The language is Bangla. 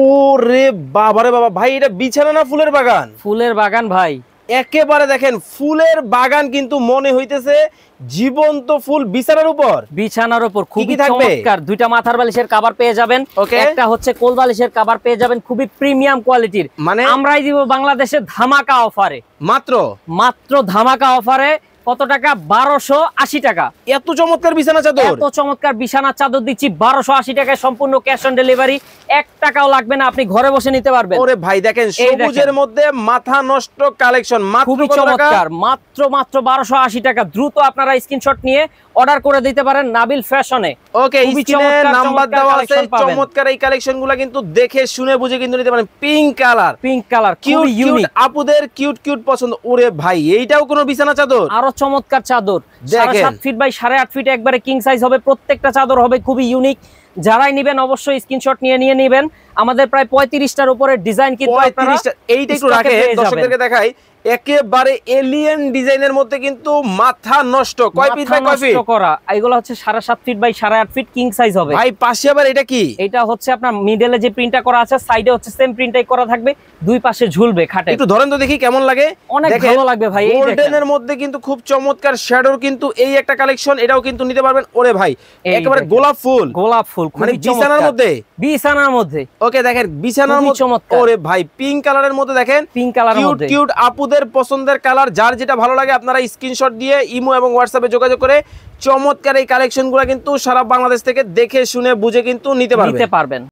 ওরে বাবারে বাবা ভাই, এটা বিছানা না ফুলের বাগান? ফুলের বাগান ভাই, একেবারে দেখেন ফুলের বাগান, কিন্তু মনে হইতেছে জীবন্ত ফুল বিছানার উপর। বিছানার উপর খুবই চমৎকার। দুইটা মাথার বালিশের কভার পেয়ে যাবেন, একটা হচ্ছে কোল বালিশের কভার পেয়ে যাবেন, খুবই প্রিমিয়াম কোয়ালিটির। মানে আমরাই দিব বাংলাদেশে ধামাকা অফারে, মাত্র ধামাকা অফারে। কত টাকা? 1280 টাকা। এত চমৎকার বিছানা চাদর, এত চমৎকার বিছানা চাদর দিচ্ছি 1280 টাকায়, সম্পূর্ণ ক্যাশ অন ডেলিভারি, 1 টাকাও লাগবে না, আপনি ঘরে বসে নিতে পারবেন। ওরে ভাই দেখেন সবুজের মধ্যে মাথা নষ্ট কালেকশন, খুবই চমৎকার, মাত্র 1280 টাকা। দ্রুত আপনারা স্ক্রিনশট নিয়ে অর্ডার করে দিতে পারেন নাবিল ফ্যাশনে। ওকে, স্ক্রিনে নাম্বার দেওয়া আছে। চমৎকার এই কালেকশনগুলো কিন্তু দেখে শুনে বুঝে কিন্তু নিতে পারেন। পিঙ্ক কালার কিউট ইউনিক, আপুদের কিউট পছন্দ। ওরে ভাই এইটাও কোনো বিছানা চাদর, আরো চমৎকার চাদর। 7.5 ফিট বাই 8.5 ফিট, একবারে কিং সাইজ হবে। প্রত্যেকটা চাদর হবে খুবই ইউনিক। যারাই নেবেন অবশ্যই স্ক্রিনশট নিয়ে নেবেন। আমাদের প্রায় 35টার উপরে ডিজাইন কিন্তু আপনারা এইটা একটু রাখে দর্শকদেরকে দেখাই। একেবারে এলিয়েন ডিজাইনের মধ্যে কিন্তু মাথা নষ্ট। কয় ফিট বাই কয় ফিট করা? এগুলো হচ্ছে 7.5 feet by 8.5 feet, king size হবে ভাই। পাশে আবার এটা কি? এটা হচ্ছে আপনার মিডলে যে প্রিন্টটা করা আছে, সাইডে হচ্ছে সেম প্রিন্টটাই করা থাকবে, দুই পাশে ঝুলবে খাটে। একটু ধরেন তো দেখি কেমন লাগে। অনেক ভালো লাগবে ভাই। এই গোল্ডেনের মধ্যে কিন্তু খুব চমৎকার শ্যাডোর কিন্তু এই একটা কালেকশন, এটাও কিন্তু নিতে পারবেন। ওরে ভাই একেবারে গোলাপ ফুল মানে বিছানার মধ্যে। ওকে দেখেন বিছানার মধ্যে। ওরে ভাই পিঙ্ক কালারের মধ্যে দেখেন, পিঙ্ক কালারের মধ্যে কিউট আপুদের পছন্দের কালার। যার যেটা ভালো লাগে আপনারা স্ক্রিনশট দিয়ে ইমো এবং হোয়াটসঅ্যাপে যোগাযোগ করে চমৎকার এই কালেকশনগুলো কিন্তু সারা বাংলাদেশ থেকে দেখে শুনে বুঝে কিন্তু নিতে পারবেন।